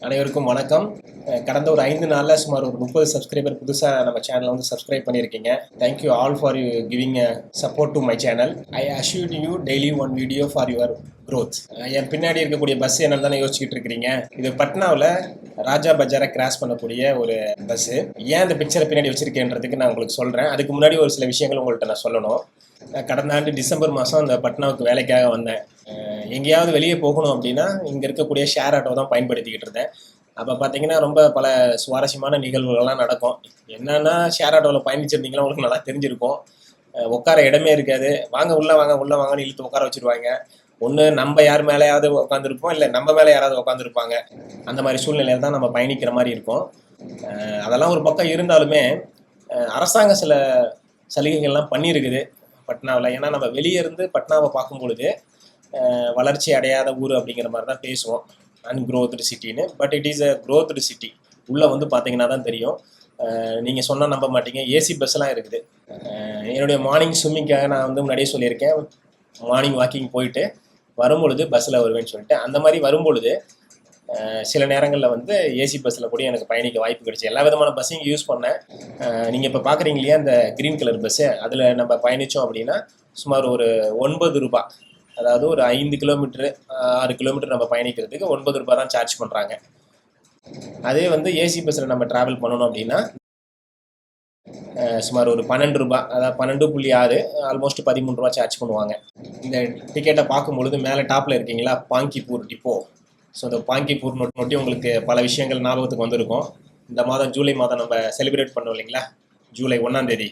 அனைவருக்கும் வணக்கம். கடந்த ஒரு 5 நாளில் சுமார் ஒரு 30 சப்ஸ்கிரைபர் புதுசாக நம்ம சேனலை வந்து சப்ஸ்கிரைப் பண்ணியிருக்கீங்க. Thank you all for you giving support to my channel. I assure you daily one video for your growth. என் பின்னாடி இருக்கக்கூடிய பஸ் என்னன்னு தானே யோசிச்சுக்கிட்டு இருக்கிறீங்க. இது பட்னாவில் ராஜா பஜாரை கிராஸ் பண்ணக்கூடிய ஒரு பஸ்ஸு. ஏன் இந்த பிக்சரை பின்னாடி வச்சிருக்கேன்றதுக்கு நான் உங்களுக்கு சொல்கிறேன். அதுக்கு முன்னாடி ஒரு சில விஷயங்கள் உங்கள்கிட்ட நான் சொல்லணும். கடந்த ஆண்டு டிசம்பர் மாதம் அந்த பட்னாவுக்கு வேலைக்காக வந்தேன். எங்கேயாவது வெளியே போகணும் அப்படின்னா இங்கே இருக்கக்கூடிய ஷேர் ஆட்டோ தான் பயன்படுத்திக்கிட்டு இருந்தேன். அப்போ பார்த்தீங்கன்னா ரொம்ப பல சுவாரஸ்யமான நிகழ்வுகள்லாம் நடக்கும். என்னன்னா ஷேர் ஆட்டோவில் பயணிச்சிருந்தீங்களா உங்களுக்கு நல்லா தெரிஞ்சிருக்கும். உட்கார இடமே இருக்காது. வாங்க உள்ளே வாங்க உள்ளே வாங்கன்னு இழுத்து உட்கார வச்சுருவாங்க. ஒன்று நம்ம யார் மேலேயாவது உட்காந்துருப்போம், இல்லை நம்ம மேலே யாராவது உட்காந்துருப்பாங்க. அந்த மாதிரி சூழ்நிலையில் தான் நம்ம பயணிக்கிற மாதிரி இருக்கும். அதெல்லாம் ஒரு பக்கம் இருந்தாலுமே அரசாங்கம் சில சலுகைகள்லாம் பண்ணியிருக்குது பட்னாவில். ஏன்னா நம்ம வெளியே இருந்து பட்னாவை பார்க்கும் பொழுது வளர்ச்சி அடையாத ஊர் அப்படிங்கிற மாதிரி தான் பேசுவோம், அன்க்ரோத்டு சிட்டின்னு. But it is a growthed city. உள்ளே வந்து பார்த்தீங்கன்னா தான் தெரியும். நீங்கள் சொன்னால் நம்ப மாட்டீங்க, ஏசி பஸ்ஸெலாம் இருக்குது. என்னுடைய மார்னிங் ஸ்விம்மிங்காக நான் வந்து முன்னாடியே சொல்லியிருக்கேன், மார்னிங் வாக்கிங் போயிட்டு வரும்பொழுது பஸ்ஸில் வருவேன்னு சொல்லிட்டு. அந்த மாதிரி வரும்பொழுது சில நேரங்களில் வந்து ஏசி பஸ்ஸில் கூட எனக்கு பயணிக்க வாய்ப்பு கிடைச்சி எல்லா விதமான பஸ்ஸையும் யூஸ் பண்ணேன். நீங்கள் இப்போ பார்க்குறீங்க இல்லையா அந்த க்ரீன் கலர் பஸ்ஸு, அதில் நம்ம பயணித்தோம் அப்படின்னா சுமார் ஒரு 9 ரூபாய், அதாவது ஒரு 5 கிலோமீட்டரு 6 கிலோமீட்டர் நம்ம பயணிக்கிறதுக்கு 9 ரூபாய் தான் சார்ஜ் பண்ணுறாங்க. அதே வந்து ஏசி பஸ்ஸில் நம்ம ட்ராவல் பண்ணணும் அப்படின்னா சுமார் ஒரு 12 ரூபாய், அதாவது 12.6, ஆல்மோஸ்ட் 13 ரூபா சார்ஜ் பண்ணுவாங்க. இந்த டிக்கெட்டை பார்க்கும்பொழுது மேலே டாப்பில் இருக்கீங்களா பாங்கிப்பூர் டிப்போ. ஸோ இந்த பாங்கிப்பூர் நோட்டி உங்களுக்கு பல விஷயங்கள் ஞாபகத்துக்கு வந்திருக்கும். இந்த மாதம் ஜூலை மாதம் நம்ம செலிப்ரேட் பண்ணோம் இல்லைங்களா, ஜூலை 1ஆம் தேதி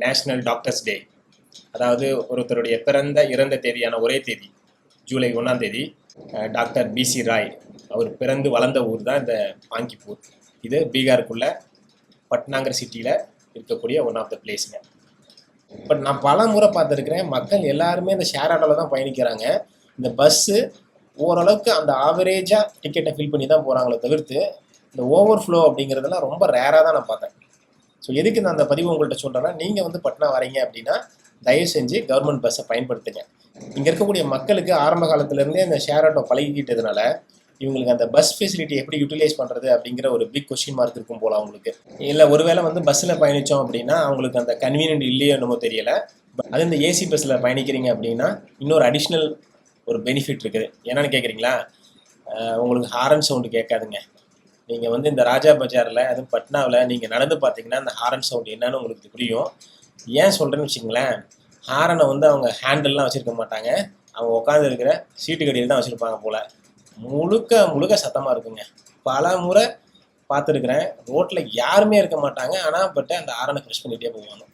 நேஷ்னல் டாக்டர்ஸ் டே. அதாவது ஒருத்தருடைய இறந்த தேதியான ஒரே தேதி ஜூலை 1ஆம் தேதி. டாக்டர் பிசி ராய் அவர் பிறந்து வளர்ந்த ஊர் தான் இந்த பாங்கிப்பூர். இது பீகாருக்குள்ள பட்னாங்கிற சிட்டியில் இருக்கக்கூடிய ஒன் ஆஃப் த பிளேஸுங்க. பட் நான் பல முறை பார்த்துருக்குறேன், மக்கள் எல்லாருமே இந்த ஷேர் ஆட்டோவில் தான் பயணிக்கிறாங்க. இந்த பஸ்ஸு ஓரளவுக்கு அந்த ஆவரேஜாக டிக்கெட்டை ஃபில் பண்ணி தான் போகிறாங்களே தவிர்த்து இந்த ஓவர் ஃப்ளோ அப்படிங்கிறதெல்லாம் ரொம்ப ரேராக தான் நான் பார்த்தேன். ஸோ எதுக்கு நான் அந்த பதிவு உங்கள்கிட்ட சொல்கிறேன்னா, நீங்கள் வந்து பட்னா வரீங்க அப்படின்னா தயவு செஞ்சு கவர்மெண்ட் பஸ்ஸை பயன்படுத்துங்க. இங்கே இருக்கக்கூடிய மக்களுக்கு ஆரம்ப காலத்துலேருந்தே இந்த ஷேர் ஆட்டோ பழகிக்கிட்டதுனால இவங்களுக்கு அந்த பஸ் ஃபெசிலிட்டி எப்படி யூட்டிலைஸ் பண்ணுறது அப்படிங்கிற ஒரு பிக் கொஸ்டின் மார்க் இருக்கும் போல் அவங்களுக்கு. இல்லை ஒருவேளை வந்து பஸ்ஸில் பயணித்தோம் அப்படின்னா அவங்களுக்கு அந்த கன்வீனியன்ட் இல்லையோ என்னமோ தெரியலை. அது இந்த ஏசி பஸ்ஸில் பயணிக்கிறீங்க அப்படின்னா இன்னொரு அடிஷ்னல் ஒரு பெனிஃபிட் இருக்குது. என்னென்னு கேட்குறீங்களா, உங்களுக்கு ஹாரன் சவுண்டு கேட்காதுங்க. நீங்கள் வந்து இந்த ராஜா பஜாரில் அதுவும் பட்னாவில் நீங்கள் நடந்து பார்த்தீங்கன்னா அந்த ஹாரன் சவுண்டு என்னன்னு உங்களுக்கு புரியும். ஏன் சொல்கிறேன்னு வச்சுங்களேன், ஹாரனை வந்து அவங்க ஹேண்டில்லாம் வச்சுருக்க மாட்டாங்க, அவங்க உட்காந்து இருக்கிற சீட்டு கடியில் தான் வச்சுருப்பாங்க போல். முழுக்க சத்தமாக இருக்குங்க. பல முறை பார்த்துருக்குறேன், ரோட்டில் யாருமே இருக்க மாட்டாங்க, ஆனால் அந்த ஹாரனை ப்ரெஷ் பண்ணிகிட்டே போவாங்க.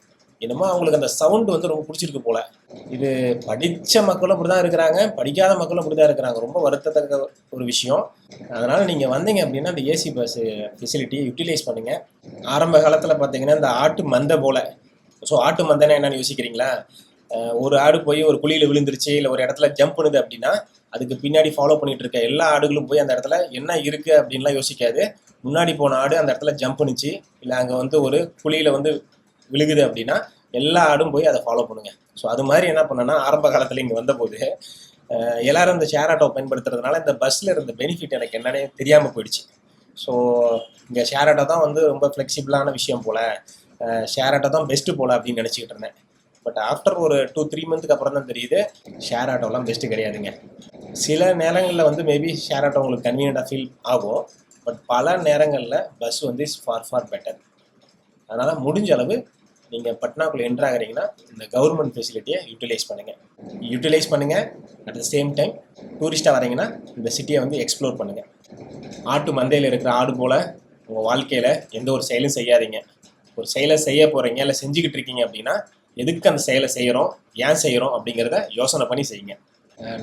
என்னமோ அவங்களுக்கு அந்த சவுண்டு வந்து ரொம்ப பிடிச்சிருக்கு போல். இது படித்த மக்களும் அப்படி தான் இருக்கிறாங்க, படிக்காத மக்களும் அப்படி தான் இருக்கிறாங்க. ரொம்ப வருத்தத்தக்க ஒரு விஷயம். அதனால் நீங்கள் வந்தீங்க அப்படின்னா அந்த ஏசி பஸ் ஃபெசிலிட்டியை யூட்டிலைஸ் பண்ணுங்கள். ஆரம்ப காலத்தில் பார்த்தீங்கன்னா இந்த ஆட்டு மந்தை போல். ஸோ ஆட்டு மந்தைன்னா என்னென்னு யோசிக்கிறீங்களா, ஒரு ஆடு போய் ஒரு குழியில் விழுந்துருச்சு, இல்லை ஒரு இடத்துல ஜம்ப் பண்ணுது அப்படின்னா அதுக்கு பின்னாடி ஃபாலோ பண்ணிகிட்டு இருக்க எல்லா ஆடுகளும் போய் அந்த இடத்துல என்ன இருக்குது அப்படின்லாம் யோசிக்காது. முன்னாடி போன ஆடு அந்த இடத்துல ஜம்ப் பண்ணிச்சு, இல்லை அங்கே வந்து ஒரு குழியில் வந்து விழுகுது அப்படின்னா எல்லா ஆடும் போய் அதை ஃபாலோ பண்ணுங்க. ஸோ அது மாதிரி என்ன பண்ணேன்னா, ஆரம்ப காலத்தில் இங்கே வந்தபோது எல்லோரும் இந்த ஷேர் ஆட்டோ பயன்படுத்துறதுனால இந்த பஸ்ஸில் இருந்த பெனிஃபிட் எனக்கு என்னன்னே தெரியாமல் போயிடுச்சு. ஸோ இங்கே ஷேர் ஆட்டோ தான் வந்து ரொம்ப ஃப்ளெக்சிபிளான விஷயம் போல், ஷேர் ஆட்டோ தான் பெஸ்ட்டு போல் அப்படின்னு நினச்சிக்கிட்டு இருந்தேன். பட் ஆஃப்டர் ஒரு 2-3 மந்த்துக்கு அப்புறம் தான் தெரியுது ஷேர் ஆட்டோலாம் பெஸ்ட்டு கிடையாதுங்க. சில நேரங்களில் வந்து மேபி ஷேர் ஆட்டோ உங்களுக்கு கன்வீனியண்ட்டாக ஃபீல் ஆகும், பட் பல நேரங்களில் பஸ் வந்து இஸ் ஃபார் பெட்டர். அதனால் முடிஞ்ச அளவு நீங்கள் பட்னாக்குள்ளே என்ட்ரு ஆகிறீங்கன்னா இந்த கவர்மெண்ட் ஃபெசிலிட்டியை யூட்டிலைஸ் பண்ணுங்கள். அட் த சேம் டைம் டூரிஸ்ட்டாக வரீங்கன்னா இந்த சிட்டியை வந்து எக்ஸ்ப்ளோர் பண்ணுங்கள். ஆட்டு மந்தையில் இருக்கிற ஆடு போல் உங்கள் வாழ்க்கையில் எந்த ஒரு செயலும் செய்யாதீங்க. ஒரு செயலை செய்ய போகிறீங்க இல்லை செஞ்சுக்கிட்டு இருக்கீங்க அப்படின்னா எதுக்கு அந்த செயலை செய்கிறோம், ஏன் செய்கிறோம் அப்படிங்கிறத யோசனை பண்ணி செய்யுங்க.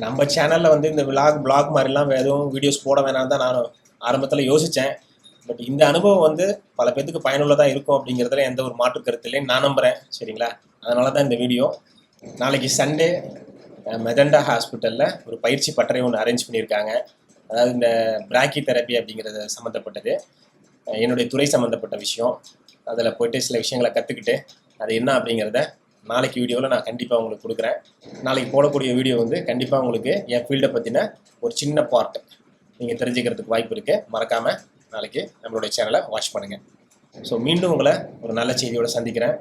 நம்ம சேனலில் வந்து இந்த பிளாக் மாதிரிலாம் எதுவும் வீடியோஸ் போட வேணாம் தான் நான் ஆரம்பத்தில் யோசித்தேன். பட் இந்த அனுபவம் வந்து பல பேருக்கு பயனுள்ளதாக இருக்கும் அப்படிங்கிறதுல எந்த ஒரு மாற்று கருத்து இல்லைன்னு நான் நம்புகிறேன். சரிங்களா, அதனால தான் இந்த வீடியோ. நாளைக்கு சண்டே மெதண்டா ஹாஸ்பிட்டலில் ஒரு பயிற்சி பட்டறை ஒன்று அரேஞ்ச் பண்ணியிருக்காங்க. அதாவது இந்த பிராக்கி தெரப்பி அப்படிங்கிறது சம்மந்தப்பட்டது, என்னுடைய துறை சம்மந்தப்பட்ட விஷயம். அதில் போய்ட்டு சில விஷயங்களை கற்றுக்கிட்டு அது என்ன அப்படிங்கிறத நாளைக்கு வீடியோவில் நான் கண்டிப்பாக உங்களுக்கு கொடுக்குறேன். நாளைக்கு போடக்கூடிய வீடியோ வந்து கண்டிப்பாக உங்களுக்கு என் ஃபீல்டை பற்றின ஒரு சின்ன பார்ட் நீங்கள் தெரிஞ்சுக்கிறதுக்கு வாய்ப்பு இருக்குது. மறக்காமல் நாளைக்கு நம்மளுடைய சேனலை வாட்ச் பண்ணுங்கள். ஸோ மீண்டும் உங்களை ஒரு நல்ல செய்தியோடு சந்திக்கிறேன்.